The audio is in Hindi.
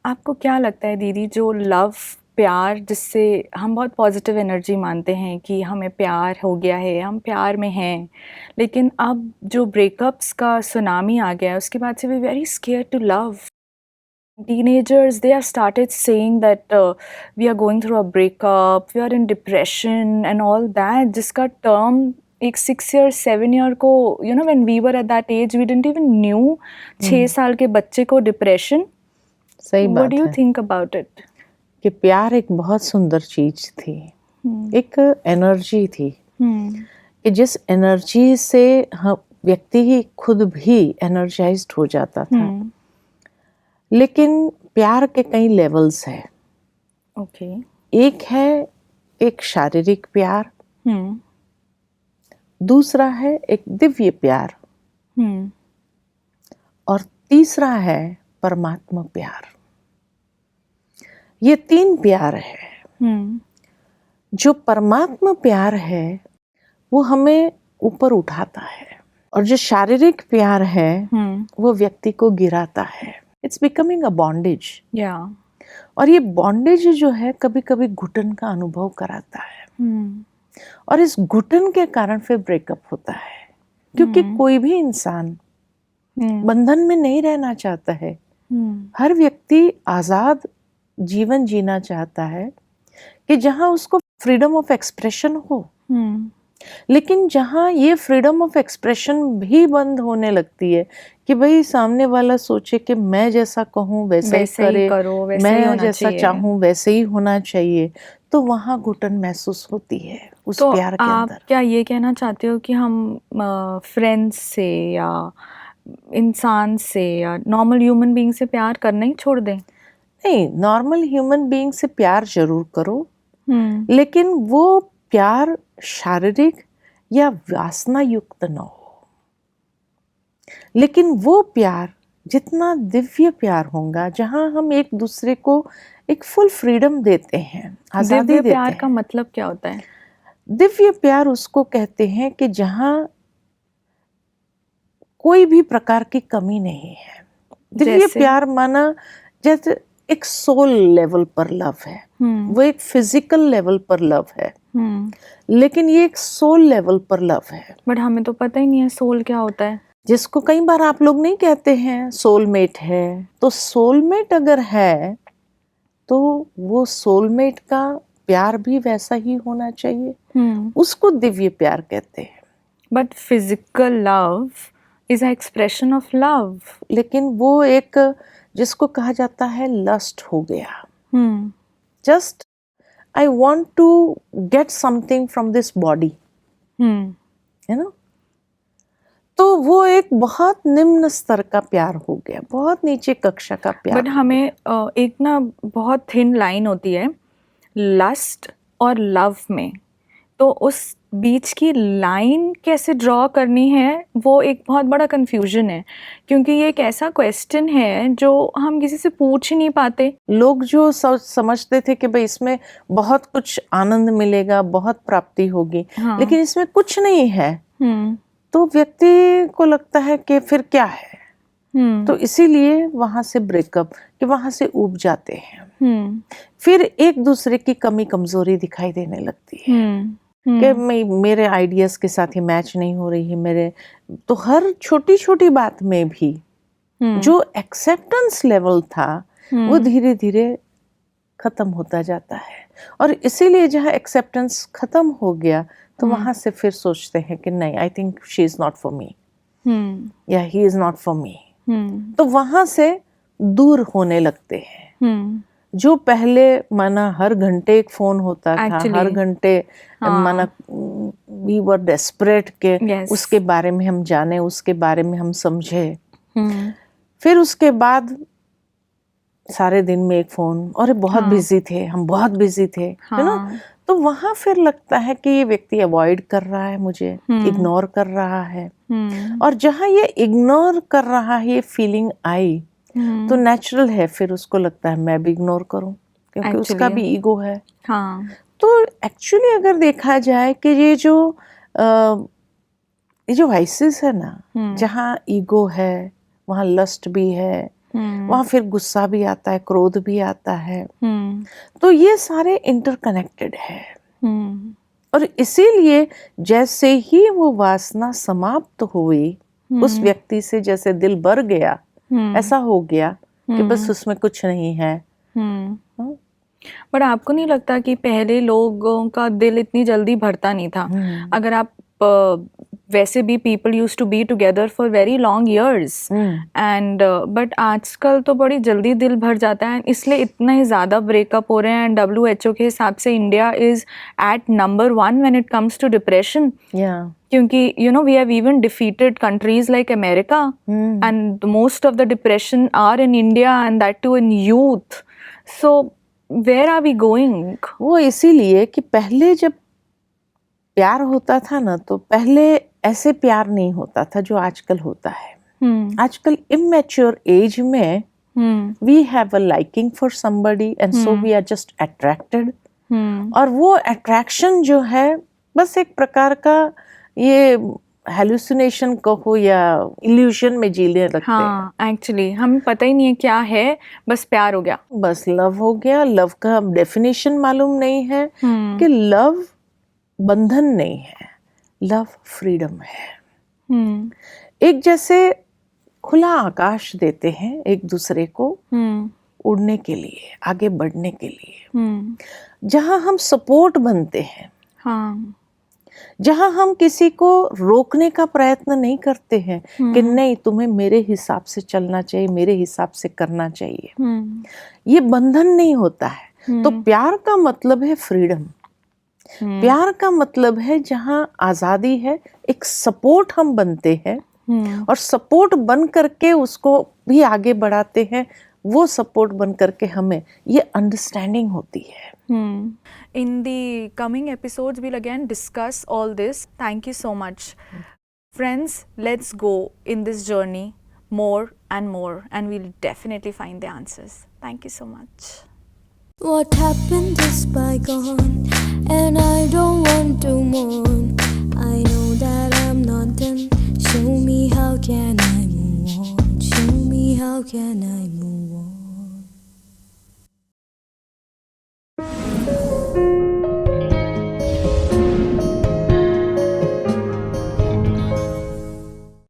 आपको क्या लगता है दीदी, जो लव, प्यार, जिससे हम बहुत पॉजिटिव एनर्जी मानते हैं कि हमें प्यार हो गया है, हम प्यार में हैं, लेकिन अब जो ब्रेकअप्स का सुनामी आ गया है उसके बाद से we very scared to love. Teenagers, they have started saying that we are going through a breakup, we are in depression and all that, जिसका term एक 6 year 7 year को, you know, when we were at that age we didn't even knew 6 साल के बच्चे को डिप्रेशन. सही What बात do you है think about it? कि प्यार एक बहुत सुंदर चीज थी, एक एनर्जी थी कि जिस एनर्जी से हम व्यक्ति ही खुद भी एनर्जाइज्ड हो जाता था. लेकिन प्यार के कई लेवल्स हैं. ओके. एक है एक शारीरिक प्यार, दूसरा है एक दिव्य प्यार, और तीसरा है परमात्मा प्यार. ये 3 प्यार है. जो परमात्मा प्यार है वो हमें ऊपर उठाता है, और जो शारीरिक प्यार है वो व्यक्ति को गिराता है. It's becoming a bondage. और ये बॉन्डेज जो है कभी कभी घुटन का अनुभव कराता है, और इस घुटन के कारण फिर ब्रेकअप होता है. क्योंकि कोई भी इंसान बंधन में नहीं रहना चाहता है. हर व्यक्ति आजाद जीवन जीना चाहता है कि जहां उसको फ्रीडम ऑफ एक्सप्रेशन हो. लेकिन जहां ये फ्रीडम ऑफ एक्सप्रेशन भी बंद होने लगती है कि भाई सामने वाला सोचे कि मैं जैसा कहूँ वैसा ही करे, मैं जैसा चाहूँ वैसे ही होना चाहिए, तो वहां घुटन महसूस होती है उस तो प्यार के आप अंदर. क्या ये कहना चाहते हो कि हम फ्रेंड्स से या इंसान से या नॉर्मल ह्यूमन बीइंग से प्यार करना ही छोड़ दें? नहीं, नॉर्मल ह्यूमन बीइंग से प्यार जरूर करो, लेकिन वो प्यार शारीरिक या वासना युक्त न हो. लेकिन वो प्यार जितना दिव्य प्यार होगा, जहां हम एक दूसरे को एक फुल फ्रीडम देते हैं, आजादी देते हैं. दिव्य प्यार का मतलब क्या होता है? दिव्य प्यार उसको कहते हैं कि जहां कोई भी प्रकार की कमी नहीं है. दिव्य प्यार माना जैसे एक सोल लेवल पर लव है, वो एक फिजिकल लेवल पर लव है, लेकिन ये एक सोल लेवल पर लव है. बट हमें तो पता ही नहीं है सोल क्या होता है. जिसको कई बार आप लोग नहीं कहते हैं सोलमेट है, तो सोलमेट अगर है तो वो सोलमेट का प्यार भी वैसा ही होना चाहिए. उसको दिव्य प्यार कहते हैं. But physical love is a expression of love. लेकिन वो एक जिसको कहा जाता है लस्ट हो गया. Just I want to get something from this body, है ना. तो वो एक बहुत निम्न स्तर का प्यार हो गया, बहुत नीचे कक्षा का प्यार. बट हमें एक ना बहुत थिन लाइन होती है लस्ट और लव में, तो उस बीच की लाइन कैसे ड्रॉ करनी है वो एक बहुत बड़ा कंफ्यूजन है, क्योंकि ये एक ऐसा क्वेश्चन है जो हम किसी से पूछ ही नहीं पाते. लोग जो समझते थे कि भाई इसमें बहुत कुछ आनंद मिलेगा, बहुत प्राप्ति होगी, लेकिन इसमें कुछ नहीं है, तो व्यक्ति को लगता है कि फिर क्या है. तो इसीलिए वहां से ब्रेकअप, कि वहां से ऊब जाते हैं. फिर एक दूसरे की कमी कमजोरी दिखाई देने लगती है कि मेरे आइडियाज के साथ ही मैच नहीं हो रही है मेरे. तो हर छोटी छोटी बात में भी जो एक्सेप्टेंस लेवल था वो धीरे धीरे खत्म होता जाता है. और इसीलिए जहाँ एक्सेप्टेंस खत्म हो गया तो वहां से फिर सोचते हैं कि नहीं, I think she is not for me या he is not for me. तो वहां से दूर होने लगते हैं. जो पहले माना हर घंटे एक फोन होता था, हर घंटे माना वी वर डेस्परेट के उसके बारे में हम जाने, उसके बारे में हम समझे. फिर उसके बाद सारे दिन में एक फोन, और बहुत बिजी थे हम, बहुत बिजी थे, है ना. तो वहां फिर लगता है कि ये व्यक्ति अवॉइड कर रहा है मुझे, इग्नोर कर रहा है. और जहां ये इग्नोर कर रहा है, ये फीलिंग आई, तो नेचुरल है फिर उसको लगता है मैं भी इग्नोर करूं, क्योंकि उसका भी ईगो है. तो एक्चुअली अगर देखा जाए कि ये जो वाइसेस है ना, जहाँ ईगो है वहाँ लस्ट भी है, वहाँ फिर गुस्सा भी आता है, क्रोध भी आता है। तो ये सारे इंटरकनेक्टेड है। और इसीलिए जैसे ही वो वासना समाप्त हुई उस व्यक्ति से, जैसे दिल भर गया, ऐसा हो गया कि बस उसमें कुछ नहीं है। बट आपको नहीं लगता कि पहले लोगों का दिल इतनी जल्दी भरता नहीं था? अगर आप वैसे भी people use to be together for very long years and but आजकल तो बड़ी जल्दी दिल भर जाता है, इसलिए इतना ही ज़्यादा ब्रेकअप हो रहे हैं। एंड WHO के हिसाब से India is at number 1 when it comes to depression. क्योंकि you know we have even defeated countries like America and most of the depression are in India and that too in youth. So where are we going? वो इसीलिए कि पहले जब प्यार होता था ना, तो पहले ऐसे प्यार नहीं होता था जो आजकल होता है। आजकल इमेच्योर एज में we have a liking for somebody and so we are just attracted. और वो अट्रैक्शन जो है बस एक प्रकार का ये हेलुसिनेशन कहो या इल्यूशन में जीने लगते हैं। एक्चुअली हमें पता ही नहीं है क्या है, बस प्यार हो गया, बस लव हो गया। लव का डेफिनेशन मालूम नहीं है कि लव बंधन नहीं है, लव फ्रीडम है। एक जैसे खुला आकाश देते हैं एक दूसरे को उड़ने के लिए, आगे बढ़ने के लिए, जहां हम सपोर्ट बनते हैं, जहां हम किसी को रोकने का प्रयत्न नहीं करते हैं कि नहीं तुम्हें मेरे हिसाब से चलना चाहिए, मेरे हिसाब से करना चाहिए। ये बंधन नहीं होता है। तो प्यार का मतलब है फ्रीडम। प्यार का मतलब है जहां आजादी है, एक सपोर्ट हम बनते हैं और सपोर्ट बन करके उसको भी आगे बढ़ाते हैं। वो सपोर्ट बन करके हमें ये अंडरस्टैंडिंग होती है। In the coming episodes, we'll again discuss all this. Thank you so much. Friends, let's go in this journey more and more, and we'll definitely find the answers. Thank you so much. What happened is bygone, and I don't want to mourn. I know that I'm not done. Show me how can I move on. Show me how can I